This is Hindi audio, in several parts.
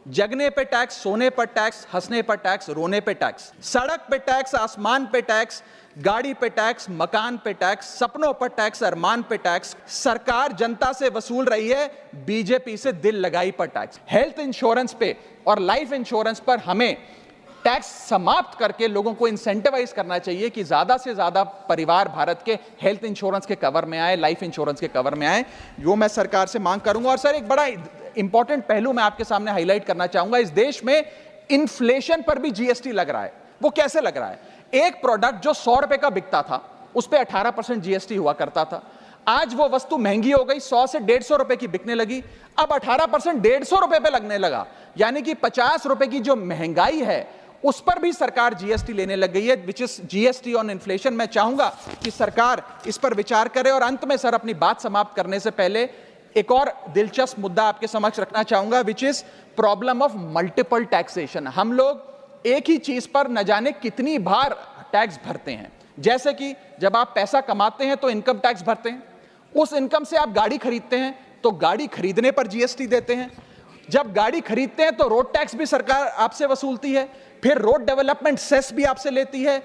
जगने पे टैक्स, सोने पर टैक्स, हंसने पर टैक्स, रोने पे टैक्स, सड़क पे टैक्स, आसमान पे टैक्स, गाड़ी पे टैक्स, मकान पे टैक्स, सपनों पर टैक्स, अरमान पे टैक्स। सरकार जनता से वसूल रही है बीजेपी से दिल लगाई पर टैक्स। हेल्थ इंश्योरेंस पे और लाइफ इंश्योरेंस पर हमें टैक्स समाप्त करके लोगों को इंसेंटिवाइज करना चाहिए कि ज्यादा से ज्यादा परिवार भारत के हेल्थ इंश्योरेंस के कवर में आए, लाइफ इंश्योरेंस के कवर में आए। जो मैं सरकार से मांग करूंगा। और सर, एक बड़ा इंपॉर्टेंट पहलू मैं आपके सामने हाईलाइट करना चाहूंगा। इस देश में इन्फ्लेशन पर भी जीएसटी लग रहा है। वो कैसे लग रहा है? एक प्रोडक्ट जो 100 रुपए का बिकता था उस पर 18% जीएसटी हुआ करता था। आज वो वस्तु महंगी हो गई, 100 से 150 रुपए की बिकने लगी, अब 18% 150 रुपए पे लगने लगा। यानी कि 50 रुपए की जो महंगाई है उस पर भी सरकार जीएसटी लेने लग गई है, which is GST on inflation. मैं चाहूंगा कि सरकार इस पर विचार करे। और अंत में सर, अपनी बात समाप्त करने से पहले एक और दिलचस्प मुद्दा आपके समक्ष रखना चाहूंगा, which is problem of multiple taxation. हम लोग एक ही चीज पर न जाने कितनी बार टैक्स भरते हैं। जैसे कि जब आप पैसा कमाते हैं तो इनकम टैक्स भरते हैं, उस इनकम से आप गाड़ी खरीदते हैं तो गाड़ी खरीदने पर जीएसटी देते हैं, जब गाड़ी खरीदते हैं तो रोड टैक्स भी सरकार आपसे वसूलती है, फिर रोड डेवलपमेंट सेस भी आपसे लेती है,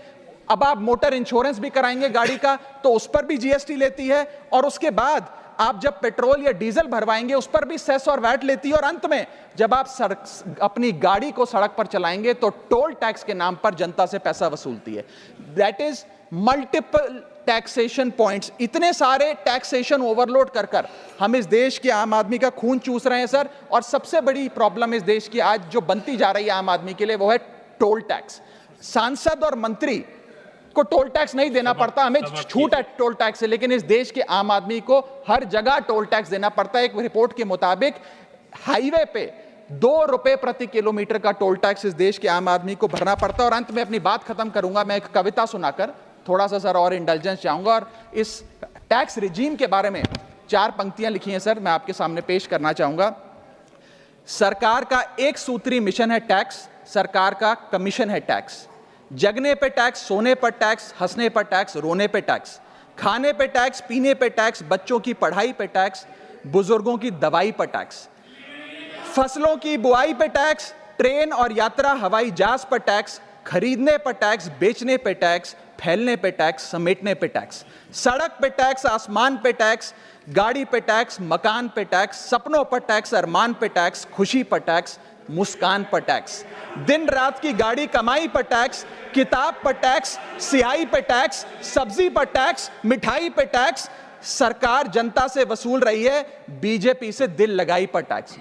अब आप मोटर इंश्योरेंस भी कराएंगे गाड़ी का तो उस पर भी जीएसटी लेती है, और उसके बाद आप जब पेट्रोल या डीजल भरवाएंगे उस पर भी सेस और वैट लेती है, और अंत में जब आप अपनी गाड़ी को सड़क पर चलाएंगे तो टोल टैक्स के नाम पर जनता से पैसा वसूलती है। That is multiple taxation points. इतने सारे टैक्सेशन ओवरलोड कर कर हम इस देश के आम आदमी का खून चूस रहे हैं सर। और सबसे बड़ी प्रॉब्लम इस देश की आज जो बनती जा रही है आम आदमी के लिए, वो है टोल टैक्स। सांसद और मंत्री को टोल टैक्स नहीं देना पड़ता, हमें छूट है टोल टैक्स से, लेकिन इस देश के आम आदमी को हर जगह टोल टैक्स देना पड़ता है। एक रिपोर्ट के मुताबिक हाईवे पे 2 रुपए प्रति किलोमीटर का टोल टैक्स इस देश के आम आदमी को भरना पड़ता है। और अंत में अपनी बात खत्म करूंगा मैं एक कविता सुनाकर, थोड़ा सा सर और इंडल्जेंस चाहूंगा। और इस टैक्स रिजीम के बारे में 4 पंक्तियां लिखी हैं सर, मैं आपके सामने पेश करना चाहूंगा। सरकार का एक सूत्री मिशन है टैक्स, सरकार का कमीशन है टैक्स। जगने पे टैक्स, सोने पर टैक्स, हंसने पर टैक्स, रोने पे टैक्स, खाने पे टैक्स, पीने पे टैक्स, बच्चों की पढ़ाई पे टैक्स, बुजुर्गों की दवाई पर टैक्स, फसलों की बुआई पे टैक्स, ट्रेन और यात्रा हवाई जहाज पर टैक्स, खरीदने पर टैक्स, बेचने पे टैक्स, फैलने पे टैक्स, समेटने पे टैक्स, सड़क पे टैक्स, आसमान पे टैक्स, गाड़ी पे टैक्स, मकान पे टैक्स, सपनों पर टैक्स, अरमान पे टैक्स, खुशी पर टैक्स, मुस्कान पर टैक्स, दिन रात की गाड़ी कमाई पर टैक्स, किताब पर टैक्स, सियाही पर टैक्स, सब्जी पर टैक्स, मिठाई पर टैक्स। सरकार जनता से वसूल रही है बीजेपी से दिल लगाई पर टैक्स।